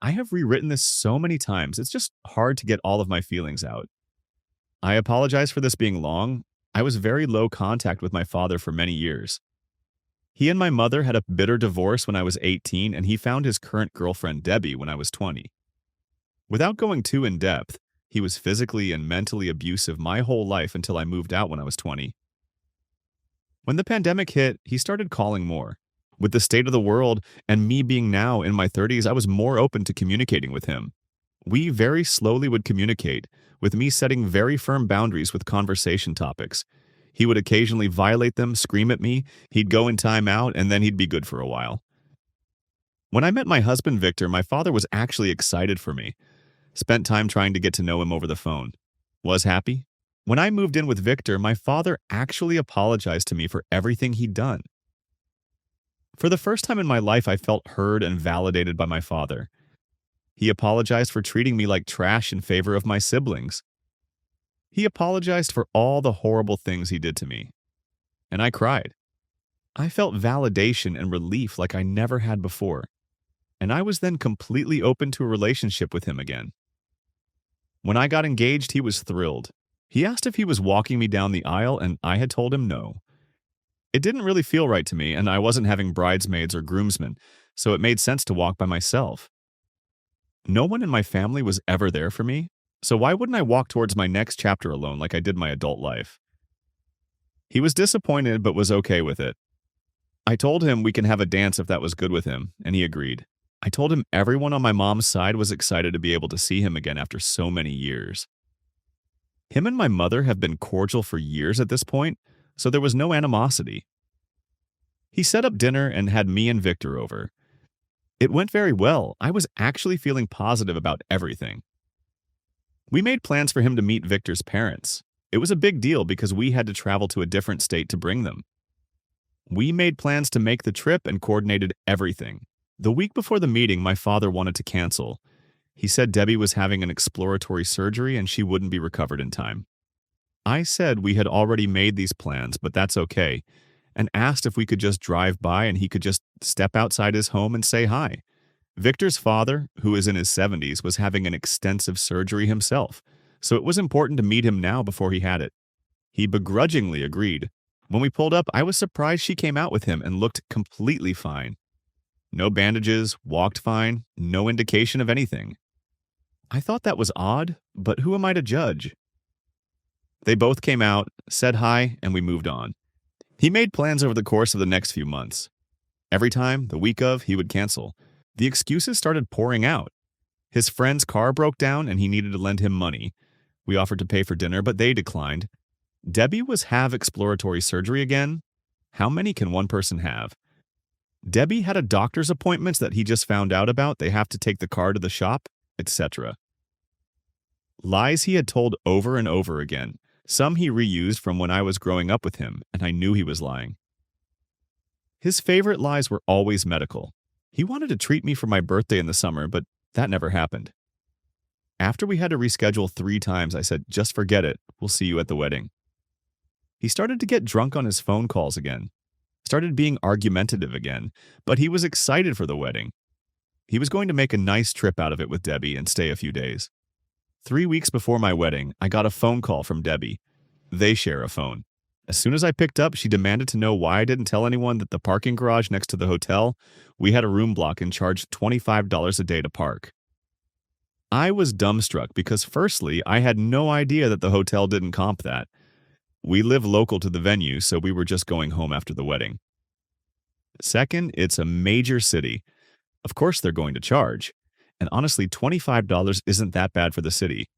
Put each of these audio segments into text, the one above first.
I have rewritten this so many times, it's just hard to get all of my feelings out. I apologize for this being long. I was very low contact with my father for many years. He and my mother had a bitter divorce when I was 18, and he found his current girlfriend, Debbie, when I was 20. Without going too in depth, he was physically and mentally abusive my whole life until I moved out when I was 20. When the pandemic hit, he started calling more. With the state of the world and me being now in my 30s, I was more open to communicating with him. We very slowly would communicate, with me setting very firm boundaries with conversation topics. He would occasionally violate them, scream at me, he'd go in time out, and then he'd be good for a while. When I met my husband, Victor, my father was actually excited for me. Spent time trying to get to know him over the phone. Was happy. When I moved in with Victor, my father actually apologized to me for everything he'd done. For the first time in my life, I felt heard and validated by my father. He apologized for treating me like trash in favor of my siblings. He apologized for all the horrible things he did to me. And I cried. I felt validation and relief like I never had before. And I was then completely open to a relationship with him again. When I got engaged, he was thrilled. He asked if he was walking me down the aisle, and I had told him no. It didn't really feel right to me, and I wasn't having bridesmaids or groomsmen, so it made sense to walk by myself. No one in my family was ever there for me, so why wouldn't I walk towards my next chapter alone like I did my adult life? He was disappointed but was okay with it. I told him we can have a dance if that was good with him, and he agreed. I told him everyone on my mom's side was excited to be able to see him again after so many years. Him and my mother have been cordial for years at this point, so there was no animosity. He set up dinner and had me and Victor over. It went very well. I was actually feeling positive about everything. We made plans for him to meet Victor's parents. It was a big deal because we had to travel to a different state to bring them. We made plans to make the trip and coordinated everything. The week before the meeting, my father wanted to cancel. He said Debbie was having an exploratory surgery and she wouldn't be recovered in time. I said we had already made these plans, but that's okay, and asked if we could just drive by and he could just step outside his home and say hi. Victor's father, who is in his 70s, was having an extensive surgery himself, so it was important to meet him now before he had it. He begrudgingly agreed. When we pulled up, I was surprised she came out with him and looked completely fine. No bandages, walked fine, no indication of anything. I thought that was odd, but who am I to judge? They both came out, said hi, and we moved on. He made plans over the course of the next few months. Every time, the week of, he would cancel. The excuses started pouring out. His friend's car broke down and he needed to lend him money. We offered to pay for dinner, but they declined. Debbie was have exploratory surgery again. How many can one person have? Debbie had a doctor's appointment that he just found out about. They have to take the car to the shop, etc. Lies he had told over and over again. Some he reused from when I was growing up with him, and I knew he was lying. His favorite lies were always medical. He wanted to treat me for my birthday in the summer, but that never happened. After we had to reschedule 3 times, I said, just forget it. We'll see you at the wedding. He started to get drunk on his phone calls again. Started being argumentative again, but he was excited for the wedding. He was going to make a nice trip out of it with Debbie and stay a few days. 3 weeks before my wedding, I got a phone call from Debbie. They share a phone. As soon as I picked up, she demanded to know why I didn't tell anyone that the parking garage next to the hotel, we had a room block and charged $25 a day to park. I was dumbstruck because firstly, I had no idea that the hotel didn't comp that. We live local to the venue, so we were just going home after the wedding. Second, it's a major city. Of course they're going to charge. And honestly, $25 isn't that bad for the city.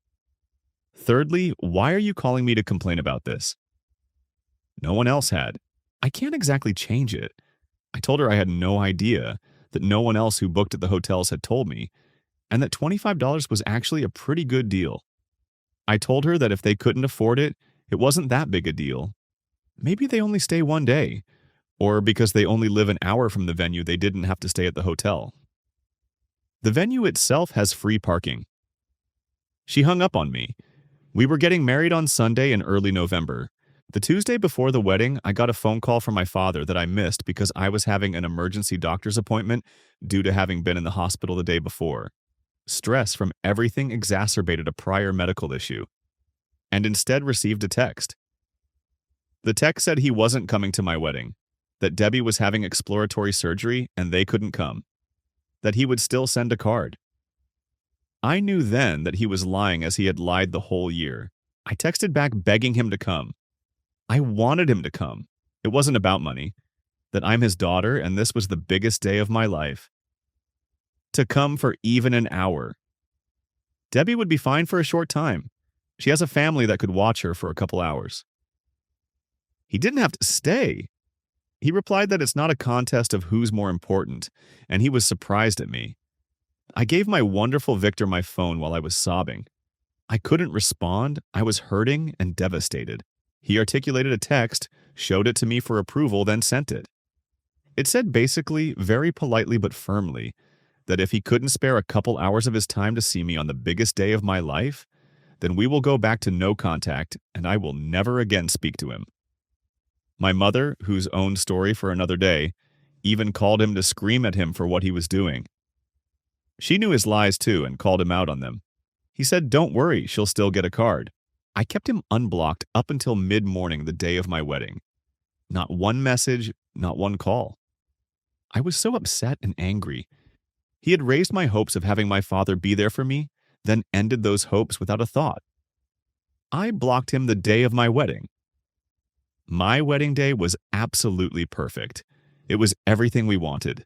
Thirdly, why are you calling me to complain about this? No one else had. I can't exactly change it. I told her I had no idea, that no one else who booked at the hotels had told me, and that $25 was actually a pretty good deal. I told her that if they couldn't afford it, it wasn't that big a deal. Maybe they only stay 1 day, or because they only live an hour from the venue, they didn't have to stay at the hotel. The venue itself has free parking. She hung up on me. We were getting married on Sunday in early November. The Tuesday before the wedding, I got a phone call from my father that I missed because I was having an emergency doctor's appointment due to having been in the hospital the day before. Stress from everything exacerbated a prior medical issue, and instead received a text. The text said he wasn't coming to my wedding, that Debbie was having exploratory surgery and they couldn't come, that he would still send a card. I knew then that he was lying as he had lied the whole year. I texted back begging him to come. I wanted him to come. It wasn't about money, that I'm his daughter and this was the biggest day of my life. To come for even an hour. Debbie would be fine for a short time. She has a family that could watch her for a couple hours. He didn't have to stay. He replied that it's not a contest of who's more important, and he was surprised at me. I gave my wonderful Victor my phone while I was sobbing. I couldn't respond. I was hurting and devastated. He articulated a text, showed it to me for approval, then sent it. It said basically, very politely but firmly, that if he couldn't spare a couple hours of his time to see me on the biggest day of my life, then we will go back to no contact and I will never again speak to him. My mother, whose own story for another day, even called him to scream at him for what he was doing. She knew his lies too and called him out on them. He said, "Don't worry, she'll still get a card." I kept him unblocked up until mid-morning the day of my wedding. Not one message, not one call. I was so upset and angry. He had raised my hopes of having my father be there for me, then ended those hopes without a thought. I blocked him the day of my wedding. My wedding day was absolutely perfect. It was everything we wanted.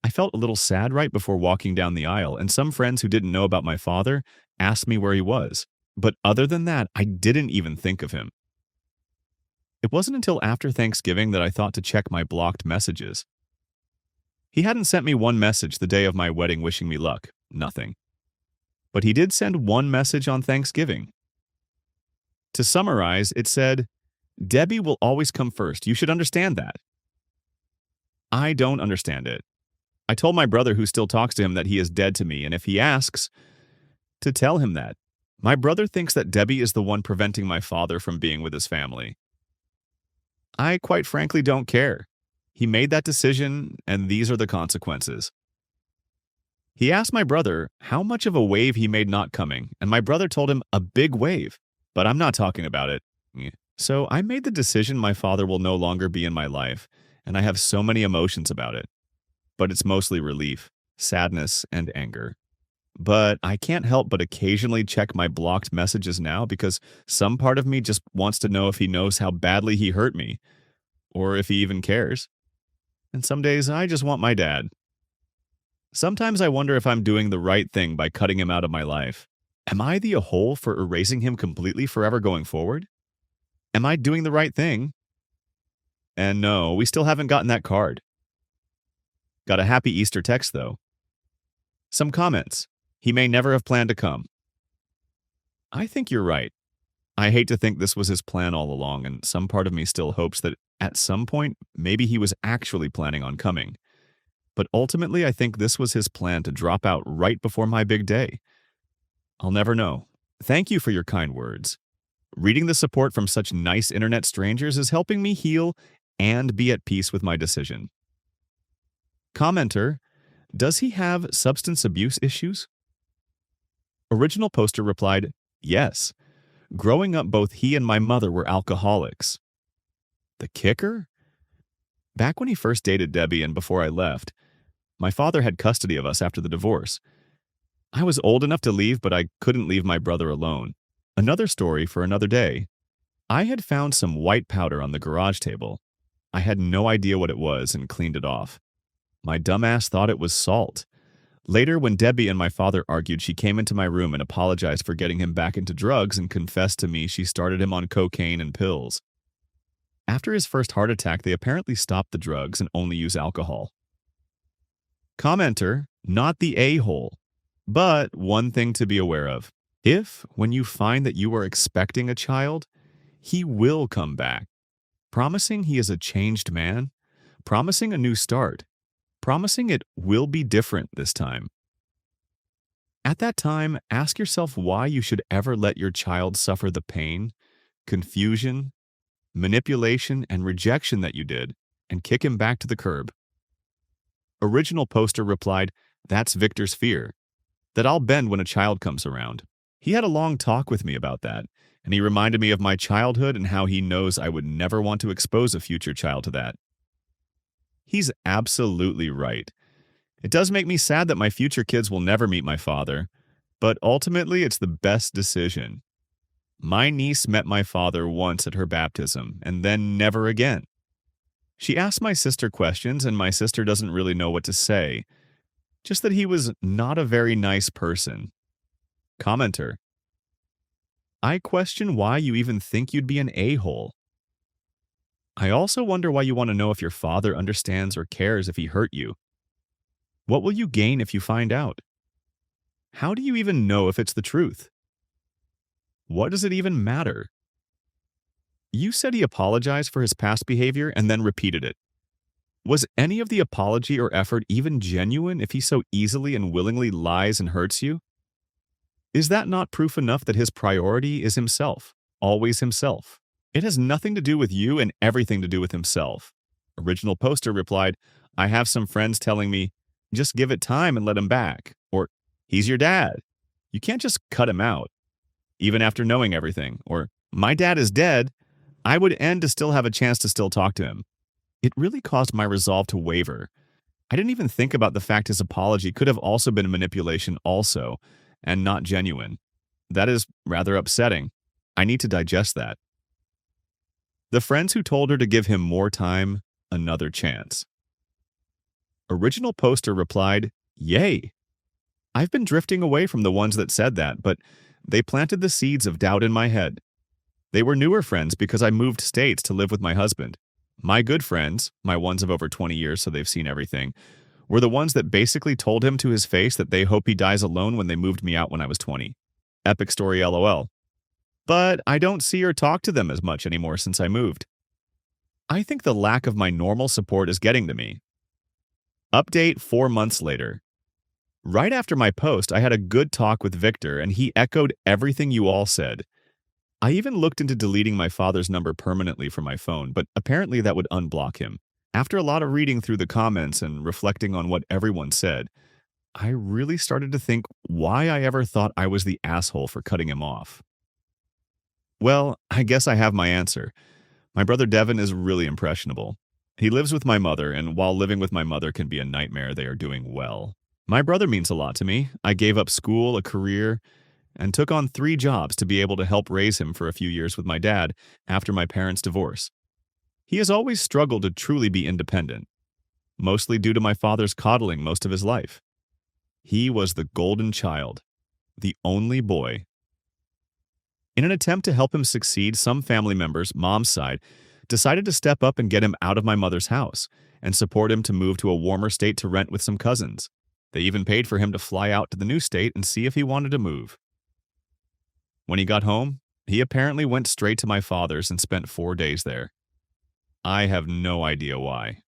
I felt a little sad right before walking down the aisle, and some friends who didn't know about my father asked me where he was. But other than that, I didn't even think of him. It wasn't until after Thanksgiving that I thought to check my blocked messages. He hadn't sent me one message the day of my wedding wishing me luck. Nothing. But he did send one message on Thanksgiving. To summarize, it said, "Debbie will always come first. You should understand that." I don't understand it. I told my brother, who still talks to him, that he is dead to me, and if he asks, to tell him that. My brother thinks that Debbie is the one preventing my father from being with his family. I quite frankly don't care. He made that decision, and these are the consequences. He asked my brother how much of a wave he made not coming, and my brother told him a big wave, but I'm not talking about it. So I made the decision my father will no longer be in my life, and I have so many emotions about it. But it's mostly relief, sadness, and anger. But I can't help but occasionally check my blocked messages now because some part of me just wants to know if he knows how badly he hurt me, or if he even cares. And some days I just want my dad. Sometimes I wonder if I'm doing the right thing by cutting him out of my life. Am I the a-hole for erasing him completely forever going forward? Am I doing the right thing? And no, we still haven't gotten that card. Got a happy Easter text, though. Some comments. He may never have planned to come. I think you're right. I hate to think this was his plan all along, and some part of me still hopes that at some point, maybe he was actually planning on coming. But ultimately, I think this was his plan to drop out right before my big day. I'll never know. Thank you for your kind words. Reading the support from such nice internet strangers is helping me heal and be at peace with my decision. Commenter, does he have substance abuse issues? Original poster replied, yes. Growing up, both he and my mother were alcoholics. The kicker? Back when he first dated Debbie and before I left, my father had custody of us after the divorce. I was old enough to leave, but I couldn't leave my brother alone. Another story for another day. I had found some white powder on the garage table. I had no idea what it was and cleaned it off. My dumbass thought it was salt. Later, when Debbie and my father argued, she came into my room and apologized for getting him back into drugs and confessed to me she started him on cocaine and pills. After his first heart attack, they apparently stopped the drugs and only use alcohol. Commenter, not the a-hole, but one thing to be aware of. If, when you find that you are expecting a child, he will come back, promising he is a changed man, promising a new start, promising it will be different this time. At that time, ask yourself why you should ever let your child suffer the pain, confusion, manipulation, and rejection that you did, and kick him back to the curb. Original poster replied, that's Victor's fear. that I'll bend when a child comes around. He had a long talk with me about that, and he reminded me of my childhood and how he knows I would never want to expose a future child to that. He's absolutely right. It does make me sad that my future kids will never meet my father, but ultimately it's the best decision. My niece met my father once at her baptism, and then never again. She asked my sister questions, and my sister doesn't really know what to say, just that he was not a very nice person. Commenter: I question why you even think you'd be an a-hole. I also wonder why you want to know if your father understands or cares if he hurt you. What will you gain if you find out? How do you even know if it's the truth? What does it even matter? You said he apologized for his past behavior and then repeated it. Was any of the apology or effort even genuine if he so easily and willingly lies and hurts you? Is that not proof enough that his priority is himself, always himself? It has nothing to do with you and everything to do with himself. Original poster replied, I have some friends telling me, just give it time and let him back. Or, he's your dad. You can't just cut him out, even after knowing everything. Or, my dad is dead. I would end to still have a chance to still talk to him. It really caused my resolve to waver. I didn't even think about the fact his apology could have also been manipulation also, and not genuine. That is rather upsetting. I need to digest that. The friends who told her to give him more time, another chance. Original poster replied, Yay! I've been drifting away from the ones that said that, but they planted the seeds of doubt in my head. They were newer friends because I moved states to live with my husband. My good friends, my ones of over 20 years so they've seen everything, were the ones that basically told him to his face that they hope he dies alone when they moved me out when I was 20. Epic story LOL. But I don't see or talk to them as much anymore since I moved. I think the lack of my normal support is getting to me. Update 4 months later. Right after my post, I had a good talk with Victor and he echoed everything you all said. I even looked into deleting my father's number permanently from my phone, but apparently that would unblock him. After a lot of reading through the comments and reflecting on what everyone said, I really started to think why I ever thought I was the asshole for cutting him off. Well, I guess I have my answer. My brother Devin is really impressionable. He lives with my mother, and while living with my mother can be a nightmare, they are doing well. My brother means a lot to me. I gave up school, a career, and took on 3 jobs to be able to help raise him for a few years with my dad after my parents' divorce. He has always struggled to truly be independent, mostly due to my father's coddling most of his life. He was the golden child, the only boy. In an attempt to help him succeed, some family members, mom's side, decided to step up and get him out of my mother's house and support him to move to a warmer state to rent with some cousins. They even paid for him to fly out to the new state and see if he wanted to move. When he got home, he apparently went straight to my father's and spent 4 days there. I have no idea why.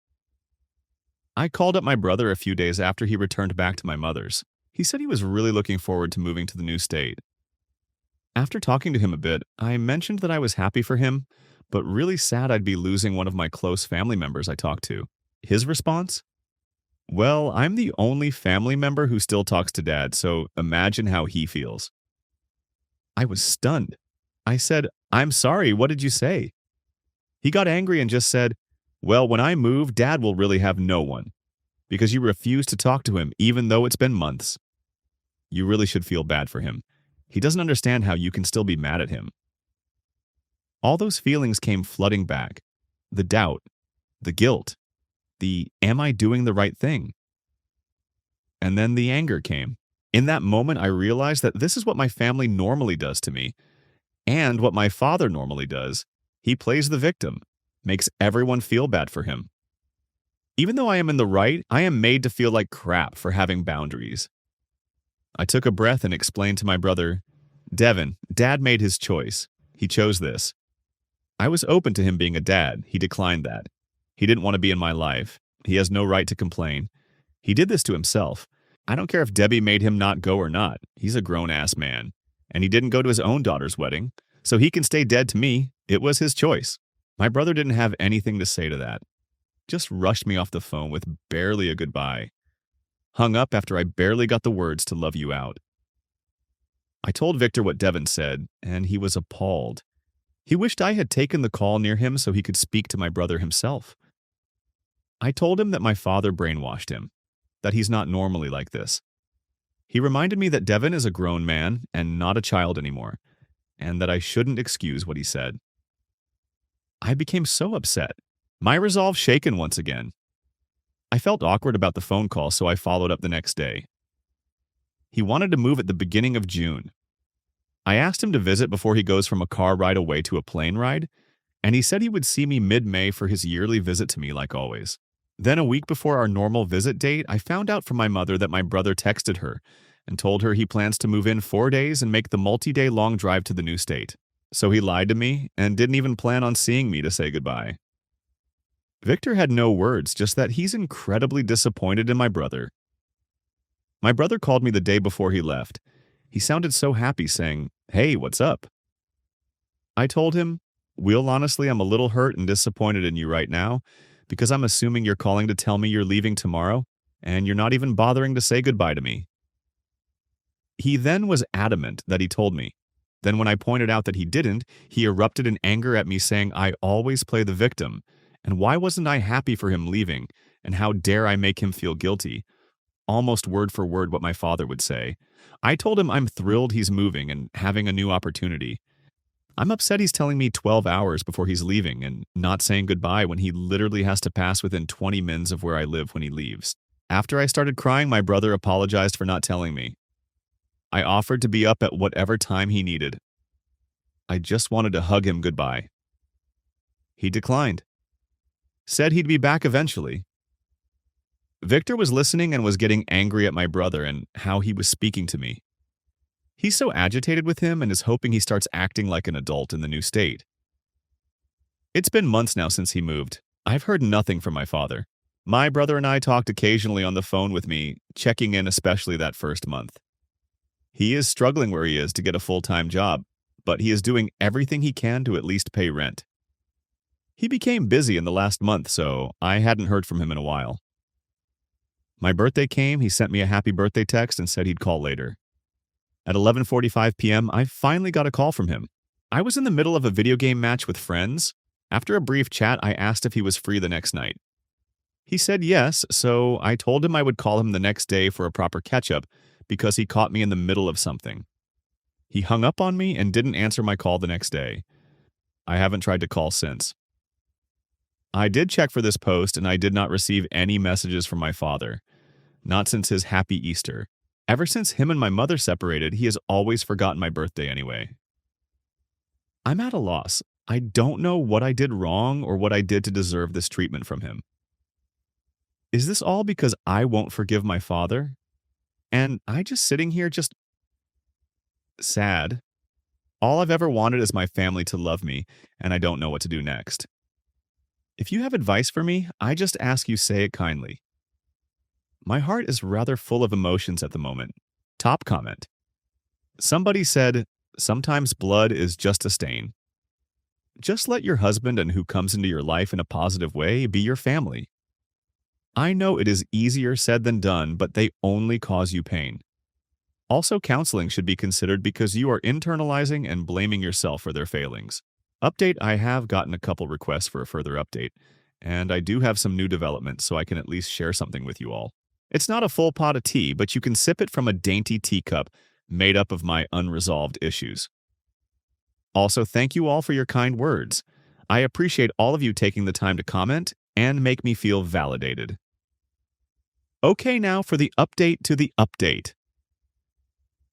I called up my brother a few days after he returned back to my mother's. He said he was really looking forward to moving to the new state. After talking to him a bit, I mentioned that I was happy for him, but really sad I'd be losing one of my close family members I talked to. His response? Well, I'm the only family member who still talks to Dad, so imagine how he feels. I was stunned. I said, I'm sorry, what did you say? He got angry and just said, well, when I move, Dad will really have no one, because you refuse to talk to him even though it's been months. You really should feel bad for him. He doesn't understand how you can still be mad at him. All those feelings came flooding back. The doubt, the guilt, the am I doing the right thing? And then the anger came. In that moment, I realized that this is what my family normally does to me, and what my father normally does. He plays the victim, makes everyone feel bad for him. Even though I am in the right, I am made to feel like crap for having boundaries. I took a breath and explained to my brother, Devin, Dad made his choice. He chose this. I was open to him being a dad. He declined that. He didn't want to be in my life. He has no right to complain. He did this to himself. I don't care if Debbie made him not go or not. He's a grown-ass man. And he didn't go to his own daughter's wedding, so he can stay dead to me. It was his choice. My brother didn't have anything to say to that. Just rushed me off the phone with barely a goodbye. hung up after I barely got the words to love you out. I told Victor what Devin said, and he was appalled. He wished I had taken the call near him so he could speak to my brother himself. I told him that my father brainwashed him, that he's not normally like this. He reminded me that Devin is a grown man and not a child anymore, and that I shouldn't excuse what he said. I became so upset, my resolve shaken once again. I felt awkward about the phone call, so I followed up the next day. He wanted to move at the beginning of June. I asked him to visit before he goes from a car ride away to a plane ride, and he said he would see me mid-May for his yearly visit to me like always. Then a week before our normal visit date, I found out from my mother that my brother texted her and told her he plans to move in 4 days and make the multi-day long drive to the new state. So he lied to me and didn't even plan on seeing me to say goodbye. Victor had no words, just that he's incredibly disappointed in my brother. My brother called me the day before he left. He sounded so happy, saying, "Hey, what's up?" I told him, "Will, honestly, I'm a little hurt and disappointed in you right now, because I'm assuming you're calling to tell me you're leaving tomorrow, and you're not even bothering to say goodbye to me." He then was adamant that he told me. Then when I pointed out that he didn't, he erupted in anger at me, saying I always play the victim, and why wasn't I happy for him leaving, and how dare I make him feel guilty? Almost word for word what my father would say. I told him I'm thrilled he's moving and having a new opportunity. I'm upset he's telling me 12 hours before he's leaving and not saying goodbye when he literally has to pass within 20 minutes of where I live when he leaves. After I started crying, my brother apologized for not telling me. I offered to be up at whatever time he needed. I just wanted to hug him goodbye. He declined. Said he'd be back eventually. Victor was listening and was getting angry at my brother and how he was speaking to me. He's so agitated with him and is hoping he starts acting like an adult in the new state. It's been months now since he moved. I've heard nothing from my father. My brother and I talked occasionally on the phone with me, checking in especially that first month. He is struggling where he is to get a full-time job, but he is doing everything he can to at least pay rent. He became busy in the last month, so I hadn't heard from him in a while. My birthday came, he sent me a happy birthday text and said he'd call later. At 11:45 p.m., I finally got a call from him. I was in the middle of a video game match with friends. After a brief chat, I asked if he was free the next night. He said yes, so I told him I would call him the next day for a proper catch-up because he caught me in the middle of something. He hung up on me and didn't answer my call the next day. I haven't tried to call since. I did check for this post and I did not receive any messages from my father. Not since his happy Easter. Ever since him and my mother separated, he has always forgotten my birthday anyway. I'm at a loss. I don't know what I did wrong or what I did to deserve this treatment from him. Is this all because I won't forgive my father? And I just sitting here just sad. All I've ever wanted is my family to love me, and I don't know what to do next. If you have advice for me, I just ask you say it kindly. My heart is rather full of emotions at the moment. Top comment. Somebody said, sometimes blood is just a stain. Just let your husband and who comes into your life in a positive way be your family. I know it is easier said than done, but they only cause you pain. Also, counseling should be considered because you are internalizing and blaming yourself for their failings. Update, I have gotten a couple requests for a further update, and I do have some new developments so I can at least share something with you all. It's not a full pot of tea, but you can sip it from a dainty teacup made up of my unresolved issues. Also, thank you all for your kind words. I appreciate all of you taking the time to comment and make me feel validated. Okay, now for the update to the update.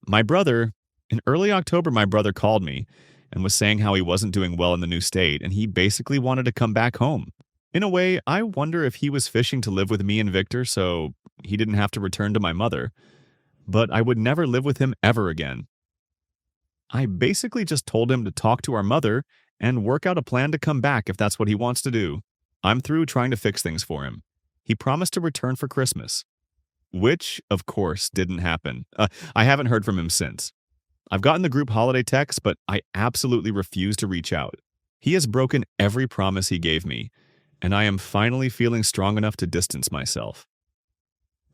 In early October, my brother called me and was saying how he wasn't doing well in the new state and he basically wanted to come back home. In a way, I wonder if he was fishing to live with me and Victor so he didn't have to return to my mother, but I would never live with him ever again. I basically just told him to talk to our mother and work out a plan to come back if that's what he wants to do. I'm through trying to fix things for him. He promised to return for Christmas, which, of course, didn't happen. I haven't heard from him since. I've gotten the group holiday text, but I absolutely refuse to reach out. He has broken every promise he gave me, and I am finally feeling strong enough to distance myself.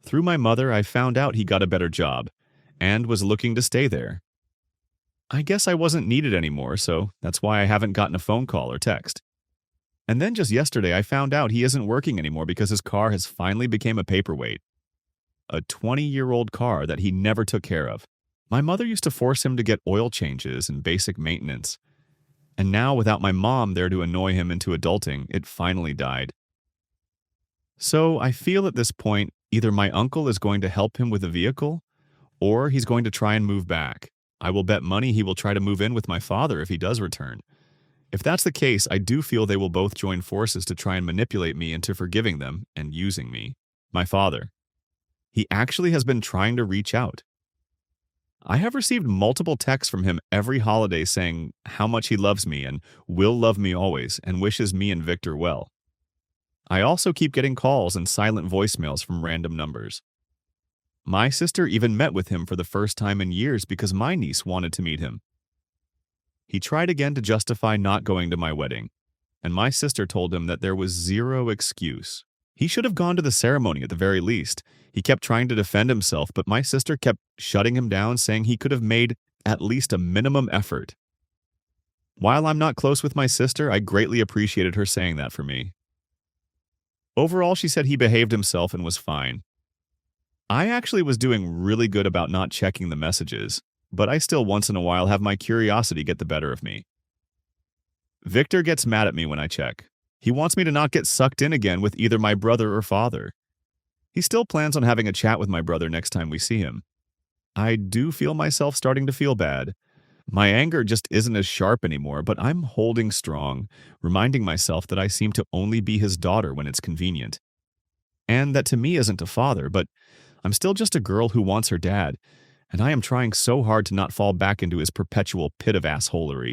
Through my mother, I found out he got a better job and was looking to stay there. I guess I wasn't needed anymore, so that's why I haven't gotten a phone call or text. And then just yesterday, I found out he isn't working anymore because his car has finally become a paperweight. A 20-year-old car that he never took care of. My mother used to force him to get oil changes and basic maintenance. And now, without my mom there to annoy him into adulting, it finally died. So I feel at this point, either my uncle is going to help him with a vehicle, or he's going to try and move back. I will bet money he will try to move in with my father if he does return. If that's the case, I do feel they will both join forces to try and manipulate me into forgiving them and using me. My father. He actually has been trying to reach out. I have received multiple texts from him every holiday saying how much he loves me and will love me always and wishes me and Victor well. I also keep getting calls and silent voicemails from random numbers. My sister even met with him for the first time in years because my niece wanted to meet him. He tried again to justify not going to my wedding, and my sister told him that there was zero excuse. He should have gone to the ceremony at the very least. He kept trying to defend himself, but my sister kept shutting him down, saying he could have made at least a minimum effort. While I'm not close with my sister, I greatly appreciated her saying that for me. Overall, she said he behaved himself and was fine. I actually was doing really good about not checking the messages, but I still once in a while have my curiosity get the better of me. Victor gets mad at me when I check. He wants me to not get sucked in again with either my brother or father. He still plans on having a chat with my brother next time we see him. I do feel myself starting to feel bad. My anger just isn't as sharp anymore, but I'm holding strong, reminding myself that I seem to only be his daughter when it's convenient. And that to me isn't a father, but I'm still just a girl who wants her dad, and I am trying so hard to not fall back into his perpetual pit of assholery.